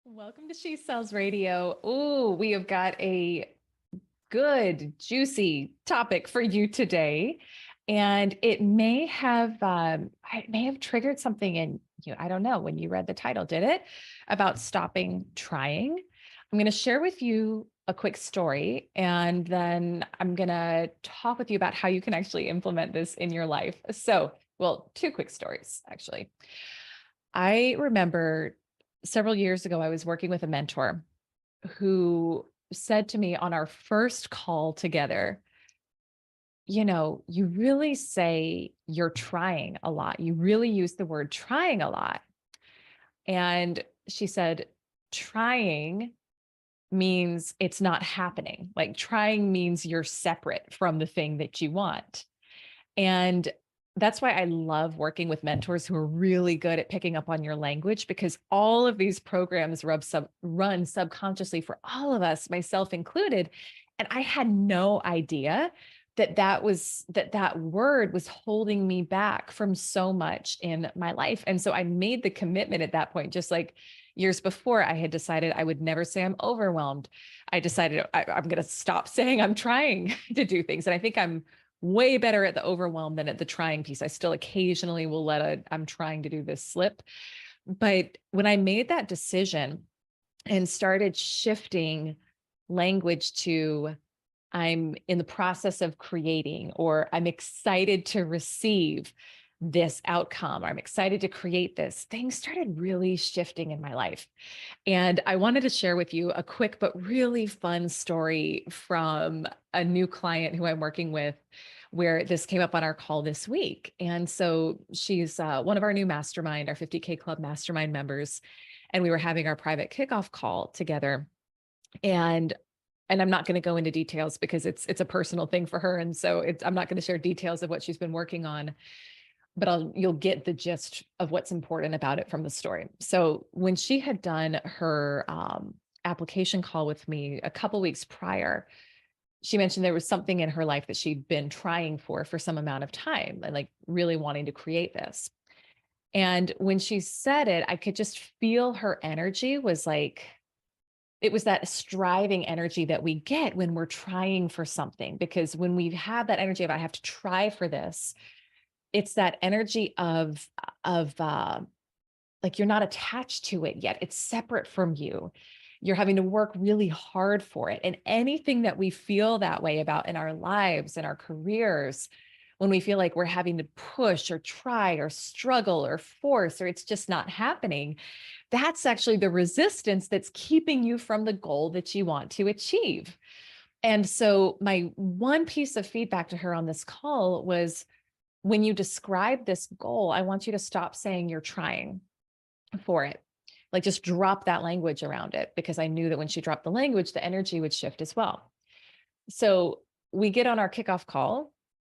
Welcome to She Sells Radio. Oh, we have got a good, juicy topic for you today. And it may have triggered something in you. I don't know when you read the title, did it? About stopping trying. I'm going to share with you a quick story, and then I'm going to talk with you about how you can actually implement this in your life. Well, two quick stories, actually. I remember several years ago, I was working with a mentor who said to me on our first call together, you really say you're trying a lot. You really use the word trying a lot. And she said, trying means it's not happening. Like trying means you're separate from the thing that you want. And that's why I love working with mentors who are really good at picking up on your language, because all of these programs run subconsciously for all of us, myself included. And I had no idea that word was holding me back from so much in my life. And so I made the commitment at that point, just like years before, I had decided I would never say I'm overwhelmed. I decided I'm going to stop saying I'm trying to do things. And I think I'm way better at the overwhelm than at the trying piece. I still occasionally will let I'm trying to do this slip. But when I made that decision and started shifting language to I'm in the process of creating, or I'm excited to receive this outcome, or I'm excited to create this, things started really shifting in my life. And I wanted to share with you a quick but really fun story from a new client who I'm working with, where this came up on our call this week. And so she's one of our new mastermind, our 50K Club mastermind members. And we were having our private kickoff call together. And I'm not going to go into details because it's a personal thing for her. And so I'm not going to share details of what she's been working on, but you'll get the gist of what's important about it from the story. So when she had done her application call with me a couple weeks prior, she mentioned there was something in her life that she'd been trying for some amount of time, and like really wanting to create this. And when she said it, I could just feel her energy was like, it was that striving energy that we get when we're trying for something. Because when we have that energy of, I have to try for this, it's that energy of like you're not attached to it yet. It's separate from you. You're having to work really hard for it. And anything that we feel that way about in our lives and our careers, when we feel like we're having to push or try or struggle or force, or it's just not happening, that's actually the resistance that's keeping you from the goal that you want to achieve. And so my one piece of feedback to her on this call was, when you describe this goal, I want you to stop saying you're trying for it. Like just drop that language around it, because I knew that when she dropped the language, the energy would shift as well. So we get on our kickoff call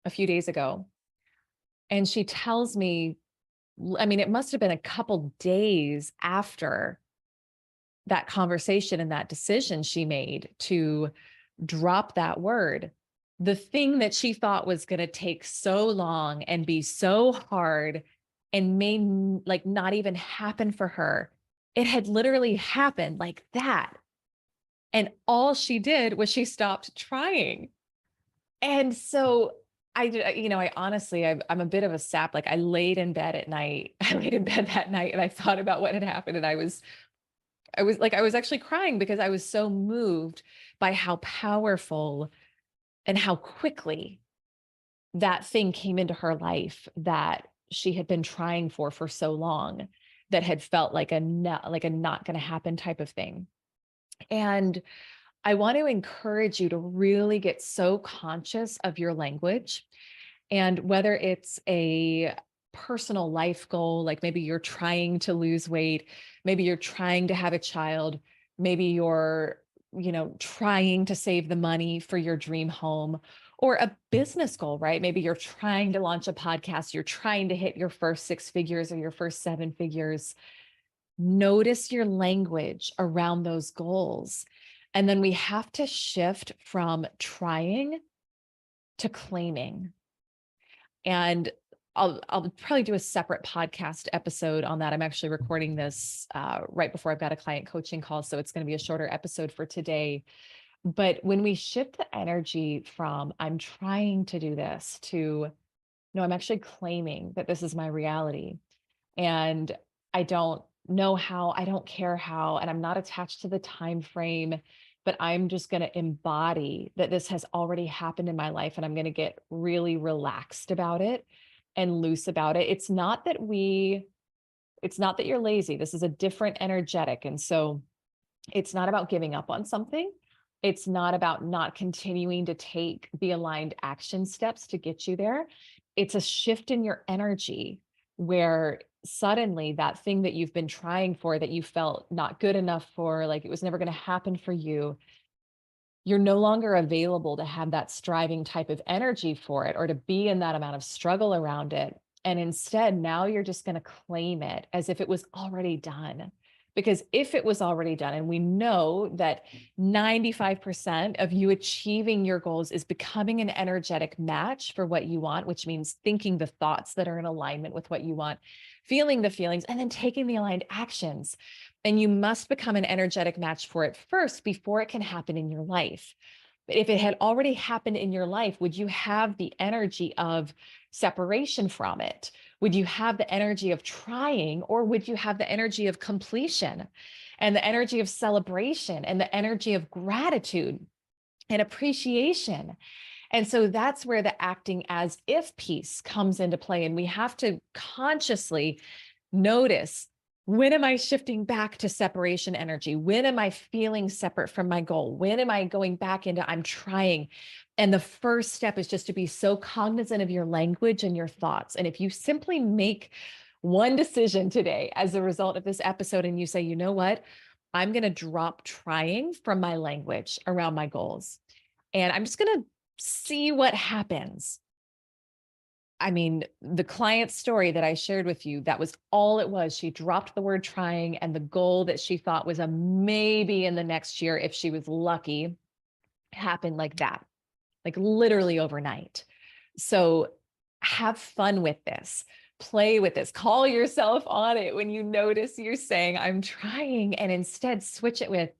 a few days ago, and she tells me, I mean, it must have been a couple days after that conversation and that decision she made to drop that word. The thing that she thought was going to take so long and be so hard and may like not even happen for her, it had literally happened like that. And all she did was she stopped trying. And so I honestly, I'm a bit of a sap. Like I laid in bed at night. I laid in bed that night and I thought about what had happened. And I was actually crying because I was so moved by how powerful and how quickly that thing came into her life that she had been trying for so long, that had felt like a not going to happen type of thing. And I want to encourage you to really get so conscious of your language, and whether it's a personal life goal, like maybe you're trying to lose weight, maybe you're trying to have a child, maybe you're, trying to save the money for your dream home, or a business goal, right? Maybe you're trying to launch a podcast, you're trying to hit your first 6 figures or your first 7 figures. Notice your language around those goals. And then we have to shift from trying to claiming. And I'll probably do a separate podcast episode on that. I'm actually recording this right before I've got a client coaching call. So it's going to be a shorter episode for today. But when we shift the energy from I'm trying to do this to no, I'm actually claiming that this is my reality. And I don't know how, I don't care how, and I'm not attached to the time frame, but I'm just going to embody that this has already happened in my life and I'm going to get really relaxed about it and loose about it. It's not that you're lazy. This is a different energetic. And so it's not about giving up on something. It's not about not continuing to take the aligned action steps to get you there. It's a shift in your energy where suddenly that thing that you've been trying for, that you felt not good enough for, like it was never going to happen for you, you're no longer available to have that striving type of energy for it or to be in that amount of struggle around it. And instead, now you're just going to claim it as if it was already done. Because if it was already done, and we know that 95% of you achieving your goals is becoming an energetic match for what you want, which means thinking the thoughts that are in alignment with what you want, feeling the feelings, and then taking the aligned actions. And you must become an energetic match for it first before it can happen in your life. But if it had already happened in your life, would you have the energy of separation from it? Would you have the energy of trying, or would you have the energy of completion and the energy of celebration and the energy of gratitude and appreciation? And so that's where the acting as if piece comes into play. And we have to consciously notice, when am I shifting back to separation energy? When am I feeling separate from my goal? When am I going back into I'm trying? And the first step is just to be so cognizant of your language and your thoughts. And if you simply make one decision today as a result of this episode and you say, you know what, I'm going to drop trying from my language around my goals. And I'm just going to see what happens. I mean, the client story that I shared with you, that was all it was. She dropped the word trying, and the goal that she thought was a maybe in the next year, if she was lucky, happened like that, like literally overnight. So have fun with this, play with this, call yourself on it when you notice you're saying, I'm trying, and instead switch it with,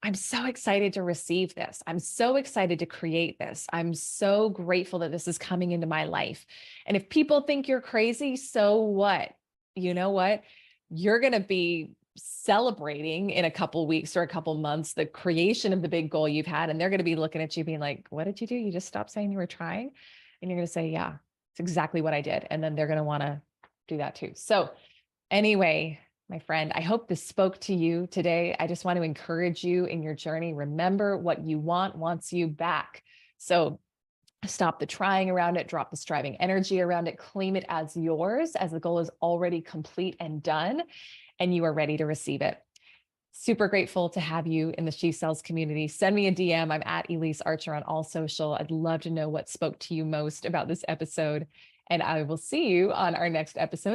I'm so excited to receive this. I'm so excited to create this. I'm so grateful that this is coming into my life. And if people think you're crazy, so what? You know what? You're going to be celebrating in a couple weeks or a couple months the creation of the big goal you've had. And they're going to be looking at you being like, what did you do? You just stopped saying you were trying? And you're going to say, yeah, it's exactly what I did. And then they're going to want to do that too. So anyway, my friend, I hope this spoke to you today. I just want to encourage you in your journey. Remember, what you want wants you back. So stop the trying around it, drop the striving energy around it, claim it as yours, as the goal is already complete and done, and you are ready to receive it. Super grateful to have you in the She Sells community. Send me a DM. I'm at Elise Archer on all social. I'd love to know what spoke to you most about this episode. And I will see you on our next episode.